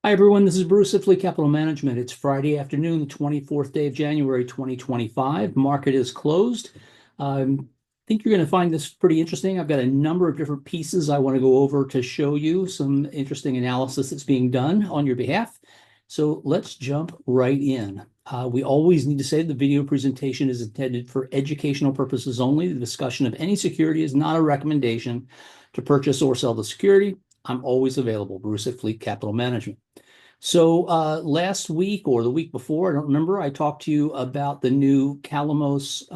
Hi, everyone. This is Bruce of Fleet Capital Management. It's Friday afternoon, the 24th day of January, 2025. Market is closed. I think you're going to find this pretty interesting. I've got a number of different pieces I want to go over to show you some interesting analysis that's being done on your behalf. So let's jump right in. We always need to say the video presentation is intended for educational purposes only. The discussion of any security is not a recommendation to purchase or sell the security. I'm always available, Bruce at Fleet Capital Management. So last week or the week before, I don't remember, I talked to you about the new Calamos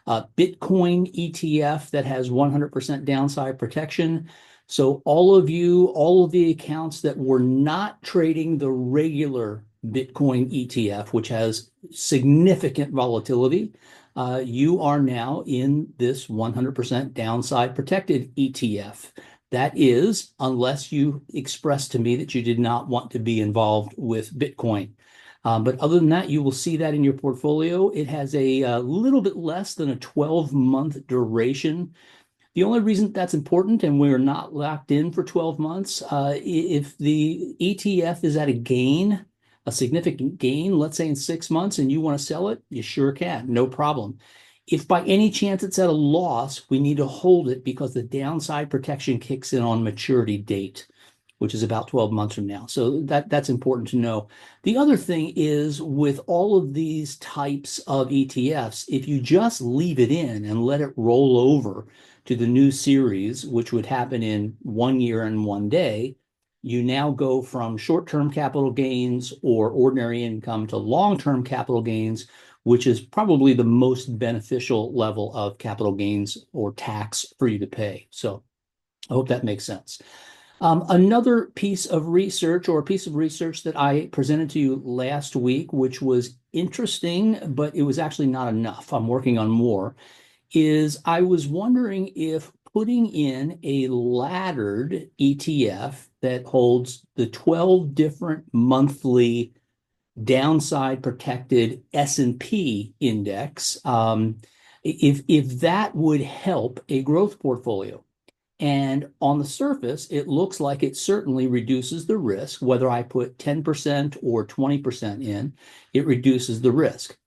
Bitcoin ETF that has 100% downside protection. So all of you, all of the accounts that were not trading the regular Bitcoin ETF, which has significant volatility, you are now in this 100% downside protected ETF. That is, unless you express to me that you did not want to be involved with Bitcoin. But other than that, you will see that in your portfolio. It has a little bit less than a 12-month duration. The only reason that's important, and we're not locked in for 12 months, if the ETF is at a gain, a significant gain, let's say in 6 months, and you want to sell it, you sure can, no problem. If by any chance it's at a loss, we need to hold it because the downside protection kicks in on maturity date, which is about 12 months from now. So that's important to know. The other thing is with all of these types of ETFs, if you just leave it in and let it roll over to the new series, which would happen in 1 year and 1 day, you now go from short-term capital gains or ordinary income to long-term capital gains, which is probably the most beneficial level of capital gains or tax for you to pay. So I hope that makes sense. Another piece of research or a piece of research that I presented to you last week, which was interesting, but it was actually not enough. I'm working on more, is I was wondering if putting in a laddered ETF that holds the 12 different monthly downside protected S&P index, if that would help a growth portfolio. And on the surface, it looks like it certainly reduces the risk. Whether I put 10% or 20% in, it reduces the risk.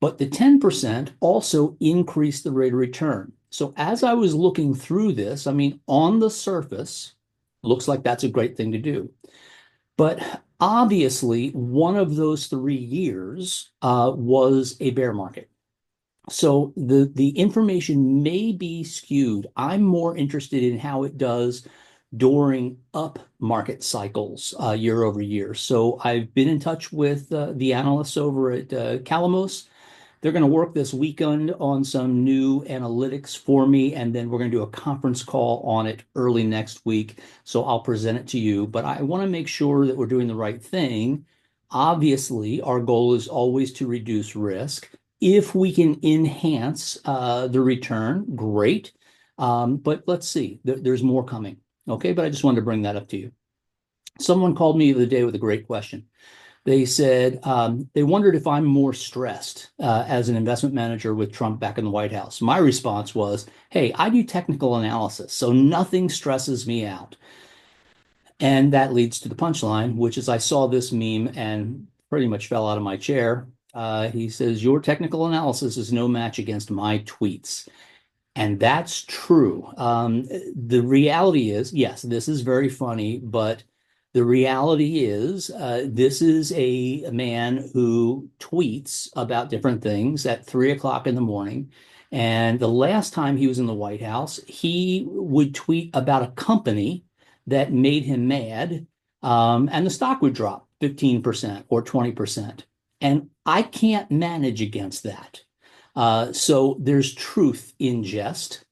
But the 10% also increased the rate of return. So as I was looking through this, I mean, on the surface, looks like that's a great thing to do. But obviously, one of those 3 years was a bear market. So the information may be skewed. I'm more interested in how it does during up market cycles year over year. So I've been in touch with the analysts over at Calamos. They're going to work this weekend on some new analytics for me, and then we're going to do a conference call on it early next week. So I'll present it to you. But I want to make sure that we're doing the right thing. Obviously, our goal is always to reduce risk. If we can enhance the return, great. But let's see, there's more coming. Okay, but I just wanted to bring that up to you. Someone called me the other day with a great question. They said they wondered if I'm more stressed as an investment manager with Trump back in the White House. My response was, hey, I do technical analysis, so nothing stresses me out. And that leads to the punchline, which is I saw this meme and pretty much fell out of my chair. He says, your technical analysis is no match against my tweets. And that's true. The reality is, yes, this is very funny, but the reality is this is a man who tweets about different things at 3 o'clock in the morning. And the last time he was in the White House, he would tweet about a company that made him mad, and the stock would drop 15% or 20%. And I can't manage against that. So there's truth in jest.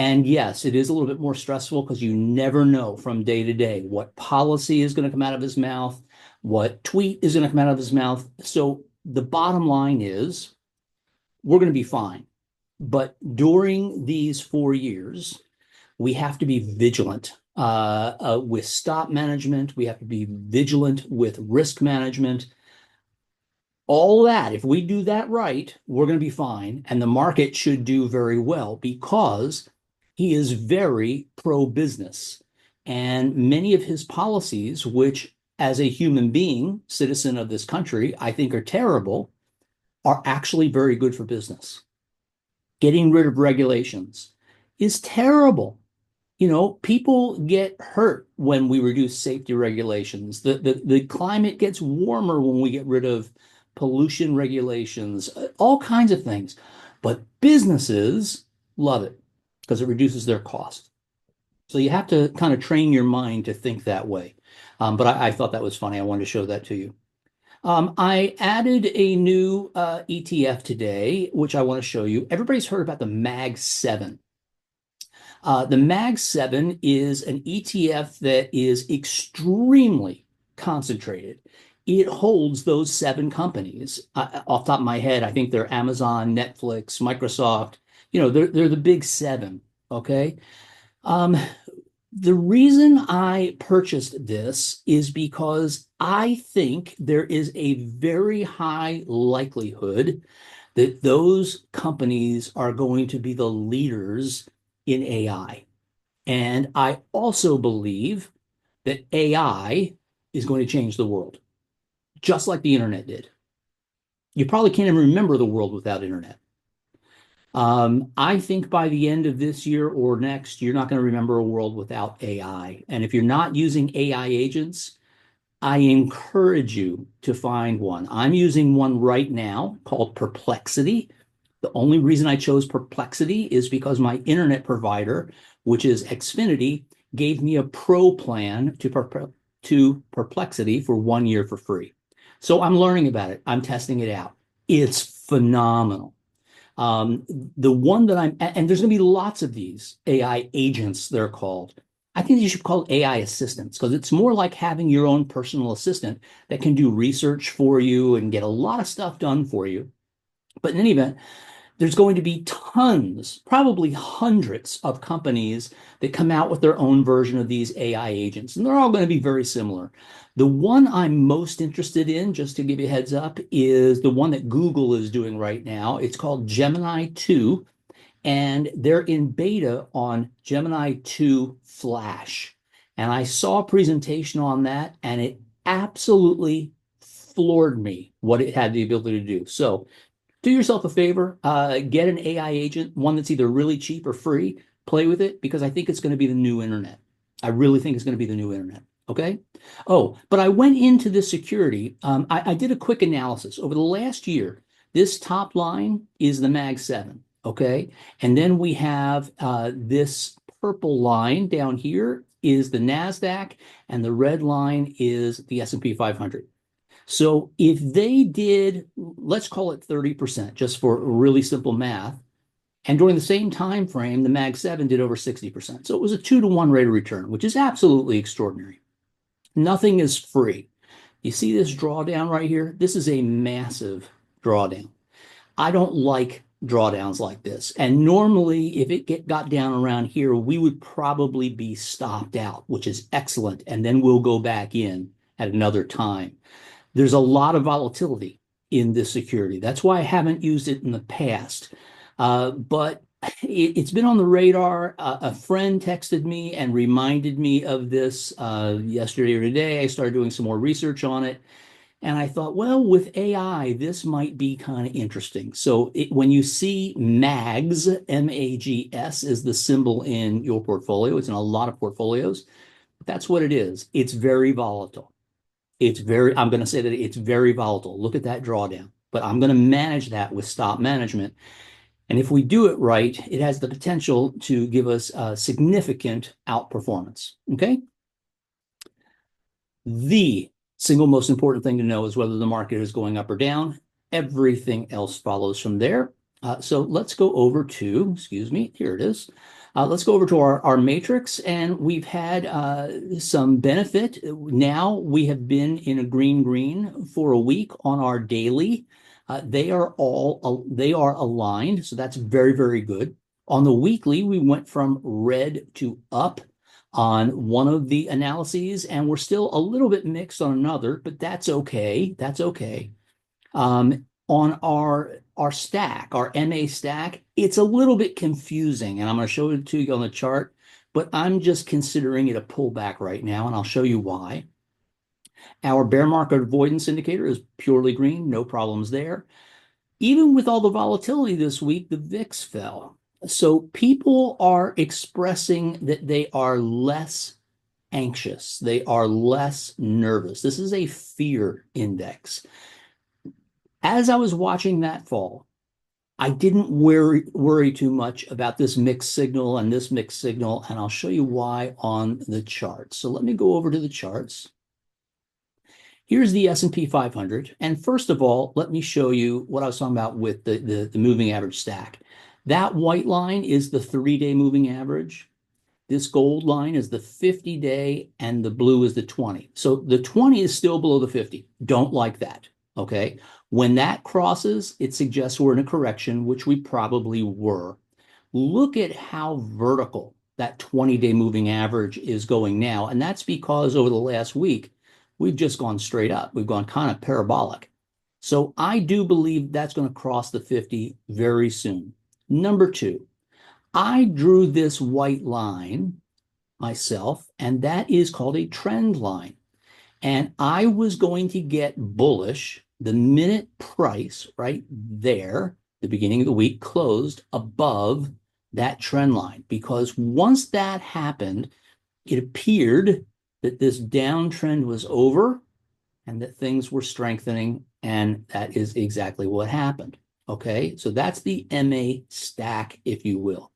And yes, it is a little bit more stressful because you never know from day to day what policy is going to come out of his mouth, what tweet is going to come out of his mouth. So the bottom line is we're going to be fine. But during these 4 years, we have to be vigilant with stop management. We have to be vigilant with risk management. All that, if we do that right, we're going to be fine. And the market should do very well because he is very pro business. And many of his policies, which as a human being, citizen of this country, I think are terrible, are actually very good for business. Getting rid of regulations is terrible. People get hurt when we reduce safety regulations. The climate gets warmer when we get rid of pollution regulations, all kinds of things. But businesses love it because it reduces their cost. So you have to kind of train your mind to think that way. But I thought that was funny. I wanted to show that to you. I added a new ETF today, which I want to show you. Everybody's heard about the MAG 7. The MAG 7 is an ETF that is extremely concentrated. It holds those 7 companies. Off the top of my head, I think they're Amazon, Netflix, Microsoft. They're the big 7. Okay. Um, the reason I purchased this is because I think there is a very high likelihood that those companies are going to be the leaders in AI. And I also believe that AI is going to change the world, just like the internet did. You probably can't even remember the world without internet. I think by the end of this year or next, you're not going to remember a world without AI. And if you're not using AI agents, I encourage you to find one. I'm using one right now called Perplexity. The only reason I chose Perplexity is because my internet provider, which is Xfinity, gave me a pro plan to Perplexity for 1 year for free. So I'm learning about it. I'm testing it out. It's phenomenal. The one that and there's going to be lots of these AI agents, they're called. I think you should call it AI assistants because it's more like having your own personal assistant that can do research for you and get a lot of stuff done for you. But in any event, there's going to be tons, probably hundreds of companies that come out with their own version of these AI agents, and they're all going to be very similar. The one I'm most interested in, just to give you a heads up, is the one that Google is doing right now. It's called Gemini 2, and they're in beta on Gemini 2 Flash. And I saw a presentation on that, and it absolutely floored me what it had the ability to do. So do yourself a favor, get an AI agent, one that's either really cheap or free, play with it because I think it's going to be the new internet. I really think it's going to be the new internet. Okay. Oh, but I went into this security. I did a quick analysis over the last year. This top line is the MAG 7. Okay. And then we have this purple line down here is the NASDAQ, and the red line is the S&P 500. So if they did, let's call it 30%, just for really simple math, and during the same time frame, the MAG 7 did over 60%. So it was a 2-to-1 rate of return, which is absolutely extraordinary. Nothing is free. You see this drawdown right here? This is a massive drawdown. I don't like drawdowns like this. And normally, if it got down around here, we would probably be stopped out, which is excellent. And then we'll go back in at another time. There's a lot of volatility in this security. That's why I haven't used it in the past. But it's been on the radar. A friend texted me and reminded me of this yesterday or today. I started doing some more research on it. And I thought, well, with AI, this might be kind of interesting. So when you see MAGS, MAGS is the symbol in your portfolio. It's in a lot of portfolios. That's what it is. It's very volatile. I'm going to say that it's very volatile. Look at that drawdown. But I'm going to manage that with stop management. And if we do it right, it has the potential to give us a significant outperformance. Okay. The single most important thing to know is whether the market is going up or down. Everything else follows from there. So let's go over to, excuse me, here it is. Let's go over to our matrix, and we've had some benefit. Now we have been in a green for a week on our daily. They are aligned, so that's very, very good. On the weekly, we went from red to up on one of the analyses, and we're still a little bit mixed on another, but that's okay. That's okay. On our stack, our MA stack, it's a little bit confusing, and I'm going to show it to you on the chart. but I'm just considering it a pullback right now, and I'll show you why. Our bear market avoidance indicator is purely green, no problems there. Even with all the volatility this week, the VIX fell. So people are expressing that they are less anxious, they are less nervous. This is a fear index. As I was watching that fall, I didn't worry too much about this mixed signal and this mixed signal, and I'll show you why on the chart. So let me go over to the charts. Here's the S&P 500. And first of all, let me show you what I was talking about with the moving average stack. That white line is the 3-day moving average. This gold line is the 50-day, and the blue is the 20. So the 20 is still below the 50. Don't like that, okay? When that crosses, it suggests we're in a correction, which we probably were. Look at how vertical that 20-day moving average is going now, and that's because over the last week, we've just gone straight up. We've gone kind of parabolic. So I do believe that's going to cross the 50 very soon. Number two, I drew this white line myself, and that is called a trend line. And I was going to get bullish the minute price right there, the beginning of the week, closed above that trend line. Because once that happened, it appeared that this downtrend was over and that things were strengthening, and that is exactly what happened. Okay, so that's the MA stack, if you will.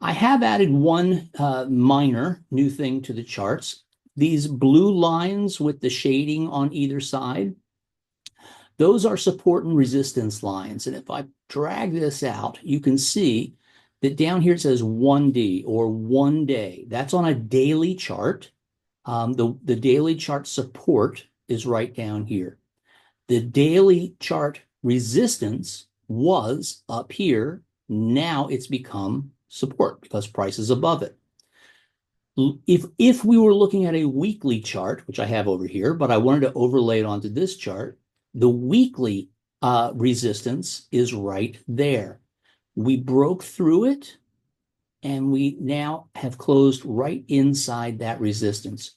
I have added one minor new thing to the charts. These blue lines with the shading on either side, those are support and resistance lines. And if I drag this out, you can see that down here it says 1D or 1 day. That's on a daily chart. The daily chart support is right down here. The daily chart resistance was up here. Now it's become support because price is above it. If we were looking at a weekly chart, which I have over here, but I wanted to overlay it onto this chart, the weekly resistance is right there. We broke through it, and we now have closed right inside that resistance.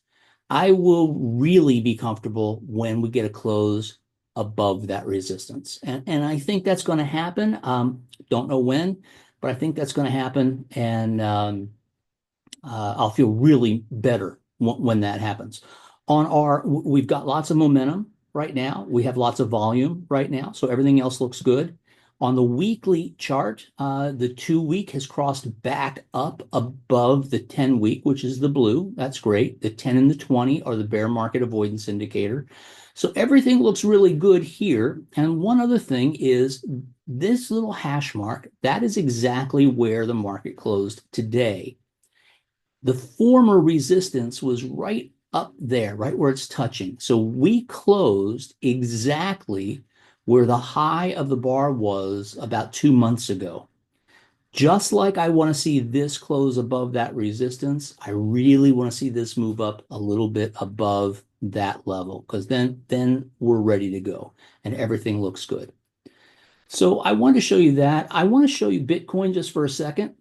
I will really be comfortable when we get a close above that resistance. And I think that's going to happen. Don't know when, but I think that's going to happen. And I'll feel really better when that happens. We've got lots of momentum right now. We have lots of volume right now. So everything else looks good. On the weekly chart, the 2-week has crossed back up above the 10-week, which is the blue. That's great. The 10 and the 20 are the bear market avoidance indicator. So everything looks really good here. And one other thing is this little hash mark, that is exactly where the market closed today. The former resistance was right up there, right where it's touching. So we closed exactly where the high of the bar was about 2 months ago. Just like I want to see this close above that resistance, I really want to see this move up a little bit above that level, because then we're ready to go and everything looks good. So I wanted to show you that. I want to show you Bitcoin just for a second.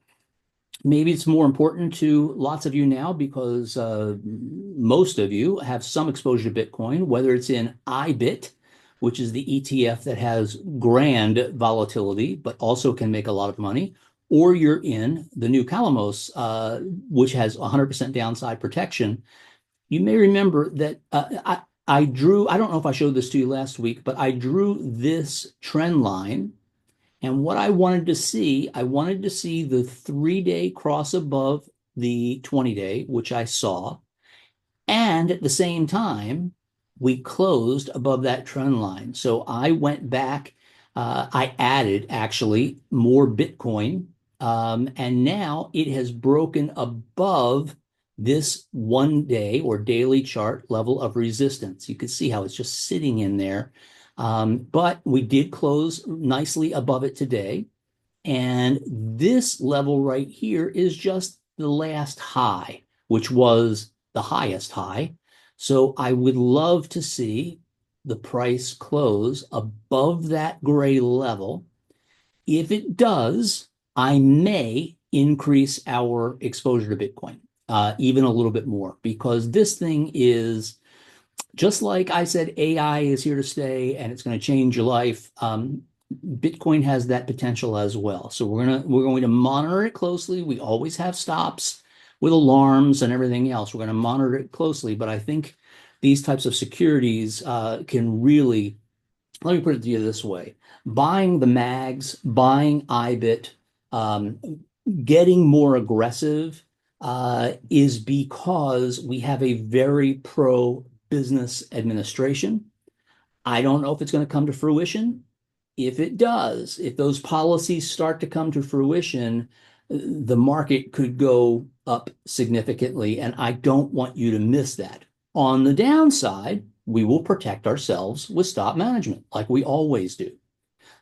Maybe it's more important to lots of you now because most of you have some exposure to Bitcoin, whether it's in IBIT, which is the ETF that has grand volatility, but also can make a lot of money, or you're in the new Calamos, which has 100% downside protection. You may remember that I drew, I don't know if I showed this to you last week, but I drew this trend line. And what I wanted to see the 3-day cross above the 20-day, which I saw. And at the same time, we closed above that trend line. So I went back, I added actually more Bitcoin, and now it has broken above this 1-day or daily chart level of resistance. You can see how it's just sitting in there. But we did close nicely above it today. And this level right here is just the last high, which was the highest high. So I would love to see the price close above that gray level. If it does, I may increase our exposure to Bitcoin, even a little bit more, because this thing is just like I said, AI is here to stay and it's going to change your life. Bitcoin has that potential as well. So we're going to monitor it closely. We always have stops with alarms and everything else. We're going to monitor it closely, but I think these types of securities can really, let me put it to you this way. Buying the mags, buying IBIT, um, getting more aggressive is because we have a very pro business administration. I don't know if it's going to come to fruition. If it does, if those policies start to come to fruition, the market could go up significantly, and I don't want you to miss that. On the downside, we will protect ourselves with stop management like we always do.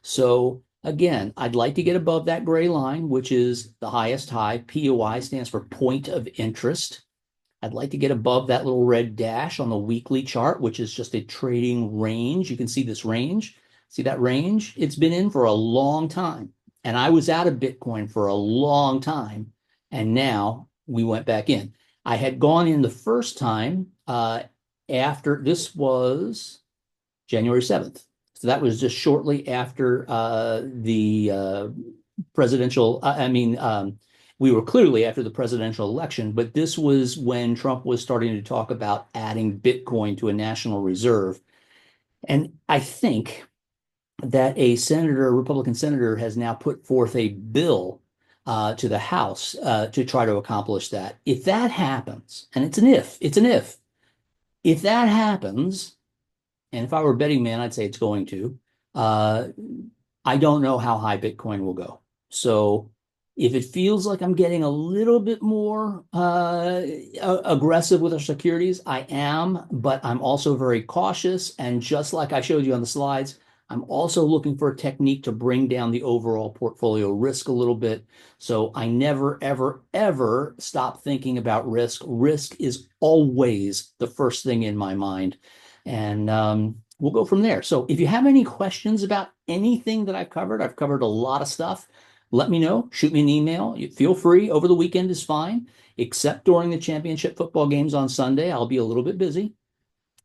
So again, I'd like to get above that gray line, which is the highest high. POI stands for point of interest. I'd like to get above that little red dash on the weekly chart, which is just a trading range. You can see this range. See that range? It's been in for a long time. And I was out of Bitcoin for a long time. And now we went back in. I had gone in the first time after, this was January 7th. So that was just shortly after the presidential, we were clearly after the presidential election, but this was when Trump was starting to talk about adding Bitcoin to a national reserve. And I think that a Republican senator, has now put forth a bill to the House to try to accomplish that. If that happens, and it's an if that happens, and if I were a betting man, I'd say it's going to, I don't know how high Bitcoin will go. So if it feels like I'm getting a little bit more aggressive with our securities, I am, but I'm also very cautious. And just like I showed you on the slides, I'm also looking for a technique to bring down the overall portfolio risk a little bit. So I never, ever, ever stop thinking about risk. Risk is always the first thing in my mind. And we'll go from there. So if you have any questions about anything that I've covered a lot of stuff. Let me know. Shoot me an email. Feel free. Over the weekend is fine, except during the championship football games on Sunday. I'll be a little bit busy.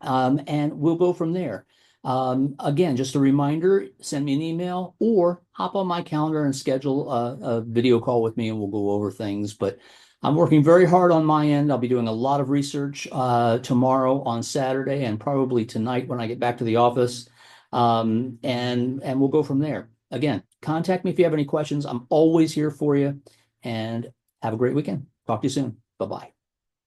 And we'll go from there. Again, just a reminder, send me an email or hop on my calendar and schedule a video call with me and we'll go over things. But I'm working very hard on my end. I'll be doing a lot of research tomorrow on Saturday and probably tonight when I get back to the office. And we'll go from there. Again, contact me if you have any questions. I'm always here for you, and have a great weekend. Talk to you soon. Bye-bye.